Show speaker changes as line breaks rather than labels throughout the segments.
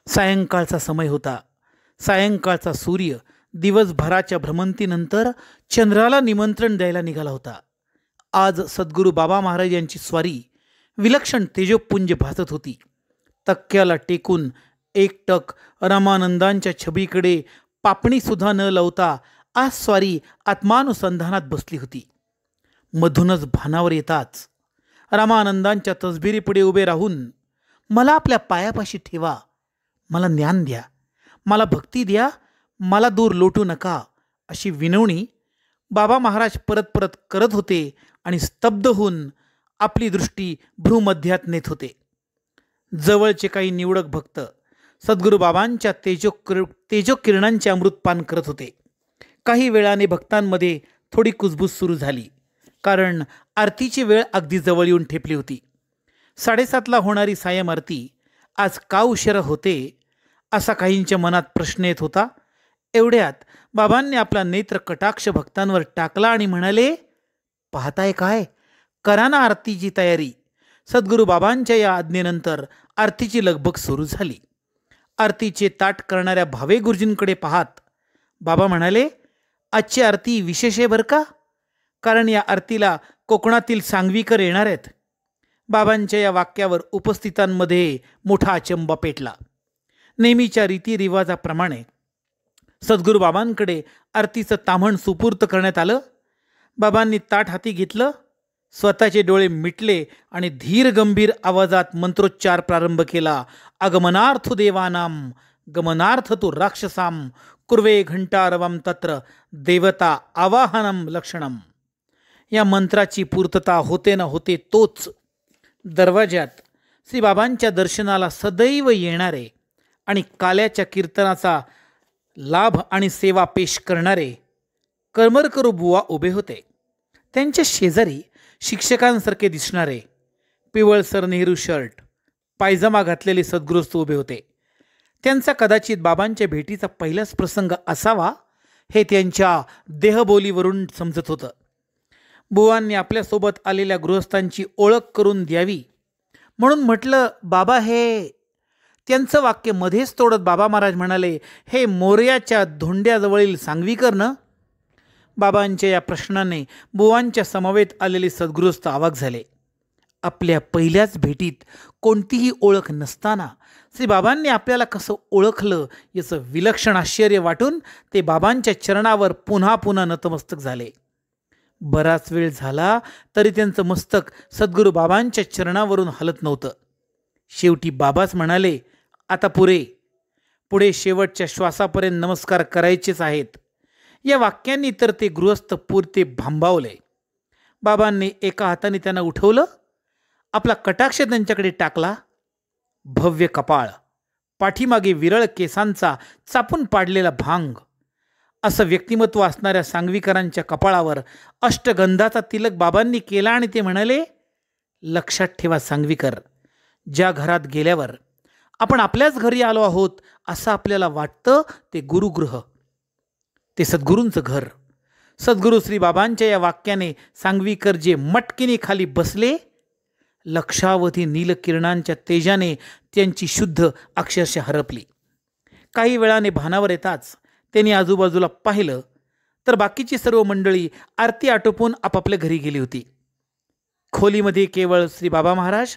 सायंकाळचा समय होता. सायंकाळचा सूर्य दिवसभराच्या भ्रमंतीनंतर चंद्राला निमंत्रण द्यायला निघाला होता. आज सद्गुरू बाबा महाराज यांची स्वारी विलक्षण तेजोपुंज भासत होती. तक्क्याला टेकून एकटक रामानंदांच्या छबीकडे पापणी सुद्धा न लावता आज स्वारी आत्मानुसंधानात बसली होती. मधूनच भानावर येताच रामानंदांच्या तसबिरीपुढे उभे राहून, मला आपल्या पायापाशी ठेवा, मला ज्ञान द्या, मला भक्ती द्या, मला दूर लोटू नका, अशी विनवणी बाबा महाराज परत परत करत होते आणि स्तब्ध होऊन आपली दृष्टी भ्रूमध्यात नेत होते. जवळचे काही निवडक भक्त सद्गुरू बाबांच्या तेजोकिरणांचे अमृतपान करत होते. काही वेळाने भक्तांमध्ये थोडी कुजबूज सुरू झाली, कारण आरतीची वेळ अगदी जवळ येऊन ठेपली होती. 7:30ला होणारी सायं आरती आज का उशिरा होते असा काहींच्या मनात प्रश्न येत होता. एवढ्यात बाबांनी आपला नेत्र कटाक्ष भक्तांवर टाकला आणि म्हणाले, पाहताय काय, करा ना आरतीची तयारी. सद्गुरू बाबांच्या या आज्ञेनंतर आरतीची लगबग सुरू झाली. आरतीचे ताट करणाऱ्या भावे गुरुजींकडे पाहात बाबा म्हणाले, आजची आरती विशेष आहे बरं का, कारण या आरतीला कोकणातील सांगवीकर येणार आहेत. बाबांच्या या वाक्यावर उपस्थितांमध्ये मोठा अचंबा पेटला. नेहमीच्या रीतिरिवाजाप्रमाणे सद्गुरू बाबांकडे आरतीचं ताम्हण सुपूर्त करण्यात आलं. बाबांनी ताट हाती घेतलं, स्वतःचे डोळे मिटले आणि धीर गंभीर आवाजात मंत्रोच्चार प्रारंभ केला. आगमनार्थ देवानाम गमनार्थ तो राक्षसाम कुर्वे घंटारवम तत्र देवता आवाहनम लक्षणम. या मंत्राची पूर्तता होते न होते तोच दरवाज्यात श्री बाबांच्या दर्शनाला सदैव येणारे आणि काल्याच्या कीर्तनाचा लाभ आणि सेवा पेश करणारे करमरकरू बुवा उभे होते. त्यांच्या शेजारी शिक्षकांसारखे दिसणारे पिवळसर नेहरू शर्ट पायजमा घातलेले सद्गृहस्थ उभे होते. त्यांचा कदाचित बाबांच्या भेटीचा पहिलाच प्रसंग असावा हे त्यांच्या देहबोलीवरून समजत होतं. बुवांनी आपल्यासोबत आलेल्या गृहस्थांची ओळख करून द्यावी म्हणून म्हटलं, बाबा हे. त्यांचं वाक्य मध्येच तोडत बाबा महाराज म्हणाले, हे मोर्याच्या धोंड्याजवळील सांगवीकर ना. बाबांच्या या प्रश्नाने बुवांच्या समवेत आलेले सद्गृहस्थ अवाक झाले. आपल्या पहिल्याच भेटीत कोणतीही ओळख नसताना श्री बाबांनी आपल्याला कसं ओळखलं याचं विलक्षण आश्चर्य वाटून ते बाबांच्या चरणावर पुन्हा पुन्हा नतमस्तक झाले. बराच वेळ झाला तरी त्यांचं मस्तक सद्गुरू बाबांच्या चरणावरून हलत नव्हतं. शेवटी बाबाच म्हणाले, आता पुढे शेवटच्या श्वासापर्यंत नमस्कार करायचेच आहेत. या वाक्यांनी तर ते गृहस्थ पुरते भांबावले. बाबांनी एका हाताने त्यांना उठवलं, आपला कटाक्ष त्यांच्याकडे टाकला. भव्य कपाळ, पाठीमागे विरळ केसांचा चापून पाडलेला भांग असं व्यक्तिमत्व असणाऱ्या सांगवीकरांच्या कपाळावर अष्टगंधाचा तिलक बाबांनी केला आणि ते म्हणाले, लक्षात ठेवा सांगवीकर, ज्या घरात गेल्यावर आपण आपल्याच घरी आलो आहोत असं आपल्याला वाटतं ते गुरुगृह, ते सद्गुरूंचं घर. सद्गुरू श्री बाबांच्या या वाक्याने सांगवीकर जे मटकीने खाली बसले, लक्षावधी नीलकिरणांच्या तेजाने त्यांची शुद्ध अक्षरशः हरपली. काही वेळाने भानावर येताच त्यांनी आजूबाजूला पाहिलं तर बाकीची सर्व मंडळी आरती आटोपून आपापल्या घरी गेली होती. खोलीमध्ये केवळ श्री बाबा महाराज,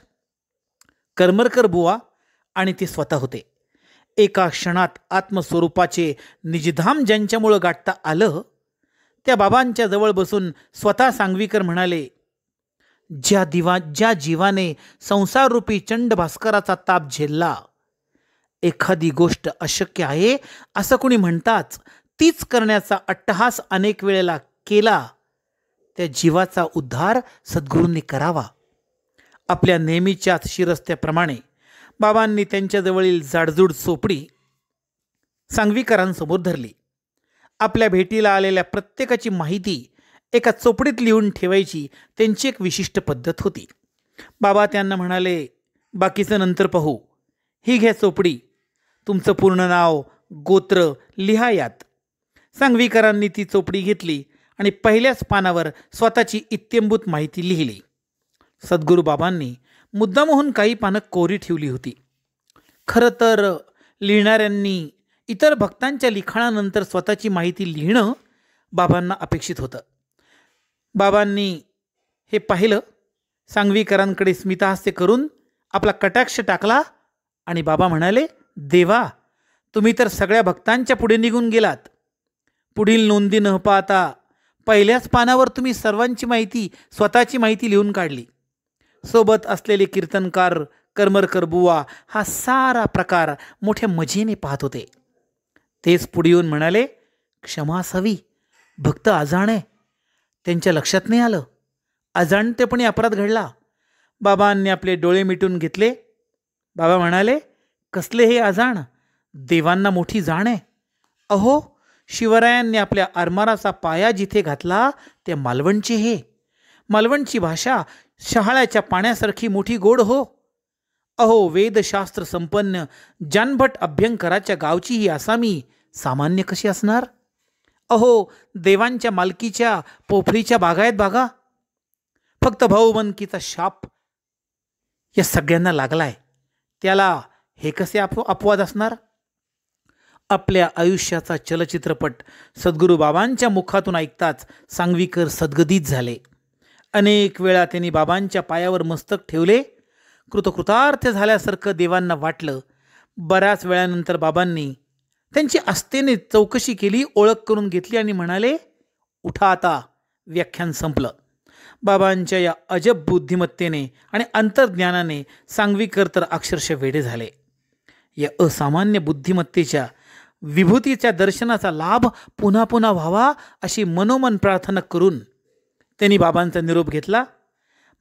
करमरकर बुवा आणि ते स्वतः होते. एका क्षणात आत्मस्वरूपाचे निजधाम ज्यांच्यामुळं गाठता आलं त्या बाबांच्या जवळ बसून स्वतः सांगवीकर म्हणाले, ज्या जीवाने संसाररूपी चंड भास्कराचा ताप झेलला, एखादी गोष्ट अशक्य आहे असं कोणी म्हणताच तीच करण्याचा अट्टहास अनेक वेळेला केला, त्या जीवाचा उद्धार सद्गुरूंनी करावा. आपल्या नेहमीच्याच शिरस्त्याप्रमाणे बाबांनी त्यांच्याजवळील जाडजूड चोपडी सांगवीकरांसमोर धरली. आपल्या भेटीला आलेल्या प्रत्येकाची माहिती एका चोपडीत लिहून ठेवायची त्यांची एक विशिष्ट पद्धत होती. बाबा त्यांना म्हणाले, बाकीचं नंतर पाहू, ही घ्या चोपडी, तुमचं पूर्ण नाव गोत्र लिहा यात. सांगवीकरांनी ती चोपडी घेतली आणि पहिल्याच पानावर स्वतःची इत्यंभूत माहिती लिहिली. सद्गुरू बाबांनी मुद्दामहून काही पानं कोरी ठेवली होती. खरं तर लिहिणाऱ्यांनी इतर भक्तांच्या लिखाणानंतर स्वतःची माहिती लिहिणं बाबांना अपेक्षित होतं. बाबांनी हे पाहिलं, सांगवीकरांकडे स्मितहास्य करून आपला कटाक्ष टाकला आणि बाबा म्हणाले, देवा, तुम्ही तर सगळ्या भक्तांच्या पुढे निघून गेलात. पुढील नोंदी न पाहता पहिल्याच पानावर तुम्ही सर्वांची माहिती, स्वतःची माहिती लिहून काढली. सोबत असलेले कीर्तनकार, करमरकर बुवा हा सारा प्रकार मोठ्या मजेने पाहत होते. तेच पुढे येऊन म्हणाले, क्षमा असावी, भक्त अजाण आहे, त्यांच्या लक्षात नाही आलं, अजाणतेपणे अपराध घडला. बाबांनी आपले डोळे मिटून घेतले. बाबा म्हणाले, कसले हे अजाण, देवांना मोठी जाण आहे. अहो, शिवरायांनी आपल्या आरमाराचा पाया जिथे घातला ते मालवणचे हे. मालवणची भाषा शहाळ्याच्या पाण्यासारखी मोठी गोड हो. अहो, वेदशास्त्र संपन्न जानभट अभ्यंकराच्या गावची ही आसामी सामान्य कशी असणार. अहो, देवांच्या मालकीच्या पोफळीच्या बागायत बागा. फक्त भाऊबंदकीचा शाप या सगळ्यांना लागलाय, त्याला हे कसे अपवाद असणार. आपल्या आयुष्याचा चलचित्रपट सद्गुरू बाबांच्या मुखातून ऐकताच सांगवीकर सद्गदित झाले. अनेक वेळा त्यांनी बाबांच्या पायावर मस्तक ठेवले. कृतकृतार्थ झाल्यासारखं देवांना वाटलं. बऱ्याच वेळानंतर बाबांनी त्यांची आस्थेने चौकशी केली, ओळख करून घेतली आणि म्हणाले, उठा आता, व्याख्यान संपलं. बाबांच्या या अजब बुद्धिमत्तेने आणि अंतर्ज्ञानाने सांगवीकर तर अक्षरशः वेडे झाले. या असामान्य बुद्धिमत्तेच्या विभूतीच्या दर्शनाचा लाभ पुन्हा पुन्हा व्हावा अशी मनोमन प्रार्थना करून त्यांनी बाबांचा निरोप घेतला.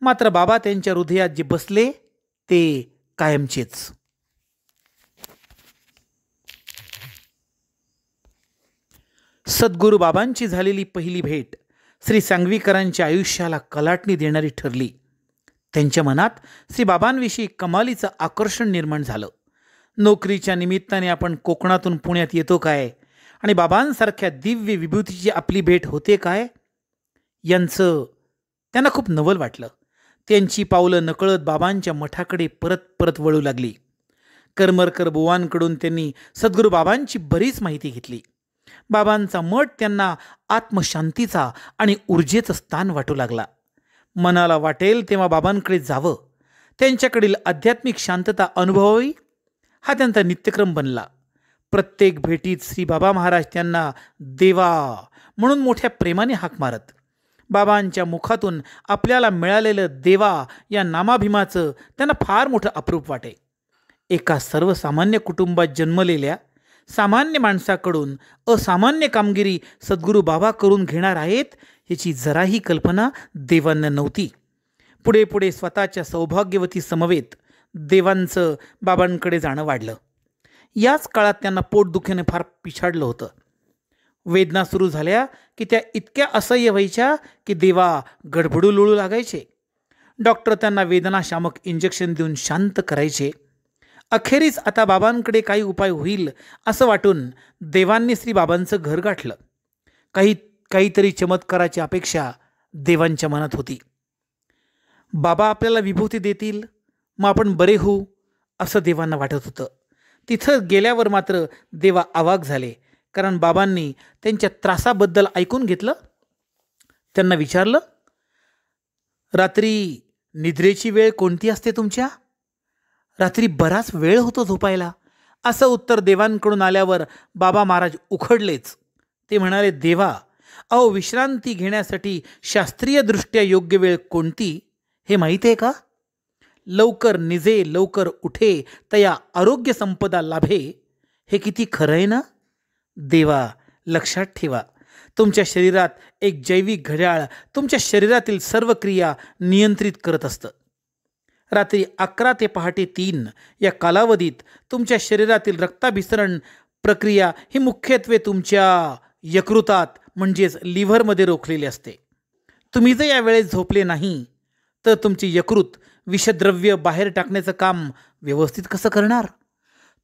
मात्र बाबा त्यांच्या हृदयात जे बसले ते कायमचेच. सद्गुरू बाबांची झालेली पहिली भेट श्री सांगवीकरांच्या आयुष्याला कलाटणी देणारी ठरली. त्यांच्या मनात श्री बाबांविषयी कमालीचं आकर्षण निर्माण झालं. नोकरीच्या निमित्ताने आपण कोकणातून पुण्यात येतो काय आणि बाबांसारख्या दिव्य विभूतीची आपली भेट होते काय, यांचं त्यांना खूप नवल वाटलं. त्यांची पावलं नकळत बाबांच्या मठाकडे परत परत वळू लागली. करमरकर बुवांकडून त्यांनी सद्गुरू बाबांची बरीच माहिती घेतली. बाबांचा मठ त्यांना आत्मशांतीचा आणि ऊर्जेचं स्थान वाटू लागला. मनाला वाटेल तेव्हा बाबांकडे जावं, त्यांच्याकडील आध्यात्मिक शांतता अनुभवावी, हा त्यांचा नित्यक्रम बनला. प्रत्येक भेटीत श्री बाबा महाराज त्यांना देवा म्हणून मोठ्या प्रेमाने हाक मारत. बाबांच्या मुखातून आपल्याला मिळालेलं देवा या नामाभिमाचं त्यांना फार मोठं अप्रूप वाटे. एका सर्वसामान्य कुटुंबात जन्मलेल्या सामान्य माणसाकडून असामान्य कामगिरी सद्गुरू बाबा करून घेणार आहेत याची जराही कल्पना देवांना नव्हती. पुढे पुढे स्वतःच्या सौभाग्यवती समवेत देवांचं बाबांकडे जाणं वाढलं. याच काळात त्यांना पोटदुखीने फार पिछाडलं होतं. वेदना सुरू झाल्या की त्या इतक्या असह्य व्हायच्या की देवा गडबडू लोळू लागायचे. डॉक्टर त्यांना वेदनाशामक इंजेक्शन देऊन शांत करायचे. अखेरीस आता बाबांकडे काही उपाय होईल असं वाटून देवांनी श्री बाबांचं घर गाठलं. काहीतरी चमत्काराची अपेक्षा देवांच्या मनात होती. बाबा आपल्याला विभूती देतील, मग आपण बरे होऊ असं देवांना वाटत होतं. तिथं गेल्यावर मात्र देवा अवाक झाले, कारण बाबांनी त्यांच्या त्रासाबद्दल ऐकून घेतलं. त्यांना विचारलं, रात्री निद्रेची वेळ कोणती असते तुमच्या? रात्री बराच वेळ होतो झोपायला, असं उत्तर देवांकडून आल्यावर बाबा महाराज उखडलेच. ते म्हणाले, देवा, अहो, विश्रांती घेण्यासाठी शास्त्रीयदृष्ट्या योग्य वेळ कोणती हे माहीत आहे का? लवकर निजे लवकर उठे तया आरोग्य संपदा लाभे, हे किती खरं आहे ना? देवा, लक्षात ठेवा, तुमच्या शरीरात एक जैविक घड्याळ तुमच्या शरीरातील सर्व क्रिया नियंत्रित करत असतं. रात्री 11 ते पहाटे 3 या कालावधीत तुमच्या शरीरातील रक्ताभिसरण प्रक्रिया ही मुख्यत्वे तुमच्या यकृतात म्हणजेच लिव्हरमध्ये रोखलेली असते. तुम्ही जर या वेळेस झोपले नाही तर तुमची यकृत विषद्रव्य बाहेर टाकण्याचं काम व्यवस्थित कसं करणार?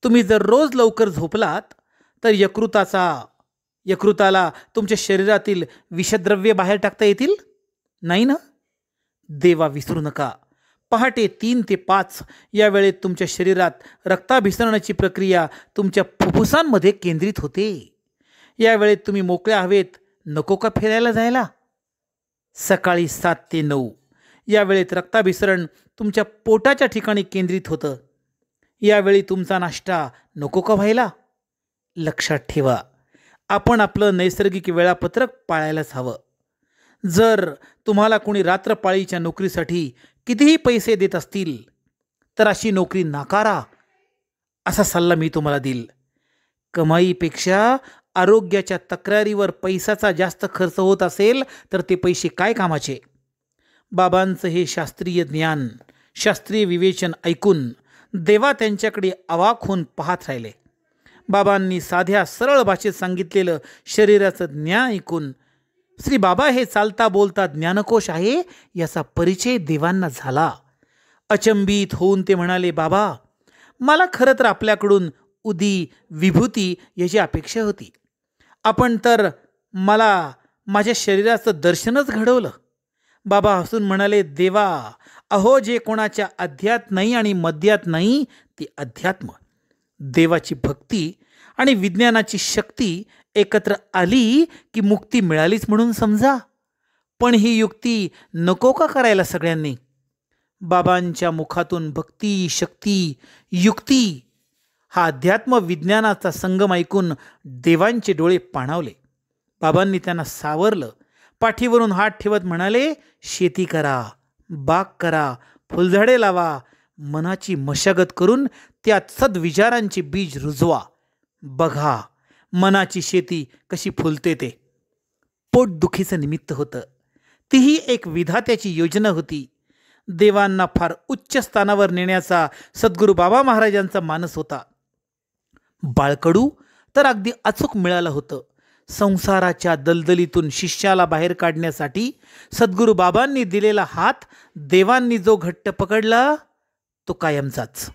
तुम्ही जर रोज लवकर झोपलात तर यकृताला तुमच्या शरीरातील विषद्रव्य बाहेर टाकता येतील नाही ना? देवा, विसरू नका, पहाटे 3 ते 5 या वेळेत तुमच्या शरीरात रक्ताभिसरणाची प्रक्रिया तुमच्या फुफ्फुसांमध्ये केंद्रित होते. या वेळेत तुम्ही मोकळ्या हवेत नको का फिरायला जायला? सकाळी 7 ते 9 या वेळेत रक्ताभिसरण तुमच्या पोटाच्या ठिकाणी केंद्रित होतं. यावेळी तुमचा नाश्ता नको का व्हायला? लक्षात ठेवा, आपण आपलं नैसर्गिक वेळापत्रक पाळायलाच हवं. जर तुम्हाला कोणी रात्रपाळीच्या नोकरीसाठी कितीही पैसे देत असतील तर अशी नोकरी नाकारा, असा सल्ला मी तुम्हाला देईल. कमाईपेक्षा आरोग्याच्या तक्रारीवर पैशाचा जास्त खर्च होत असेल तर ते पैसे काय कामाचे? बाबांचं हे शास्त्रीय ज्ञान, शास्त्रीय विवेचन ऐकून देवा त्यांच्याकडे अवाक होऊन पाहत राहिले. बाबांनी साध्या सरळ भाषेत सांगितलेलं शरीराचं ज्ञान ऐकून श्री बाबा हे चालता बोलता ज्ञानकोश आहे याचा परिचय देवांना झाला. अचंबित होऊन ते म्हणाले, बाबा, मला खरं तर आपल्याकडून उदी विभूती याची अपेक्षा होती. आपण तर मला माझ्या शरीराचं दर्शनच घडवलं. बाबा हसून म्हणाले, देवा, अहो, जे कोणाच्या अध्यात नाही आणि मध्यात नाही ते अध्यात्म. देवाची भक्ती आणि विज्ञानाची शक्ती एकत्र आली की मुक्ती मिळालीच म्हणून समजा. पण ही युक्ती नको का करायला सगळ्यांनी? बाबांच्या मुखातून भक्ती, शक्ती, युक्ती हा अध्यात्म विज्ञानाचा संगम ऐकून देवांचे डोळे पाणावले. बाबांनी त्यांना सावरलं. पाठीवरून हात ठेवत म्हणाले, शेती करा, बाग करा, फुलझाडे लावा, मनाची मशागत करून त्यात सद्विचारांचे बीज रुजवा. बघा मनाची शेती कशी फुलते ते. पोटदुखीचं निमित्त होतं. तीही एक विधात्याची योजना होती. देवांना फार उच्च स्थानावर नेण्याचा सद्गुरू बाबा महाराजांचा मानस होता. बाळकडू तर अगदी अचूक मिळालं होतं. संसाराच्या दलदलीतून शिष्याला बाहेर काढण्यासाठी सद्गुरू बाबांनी दिलेला हात देवांनी जो घट्ट पकडला तो कायमचाच.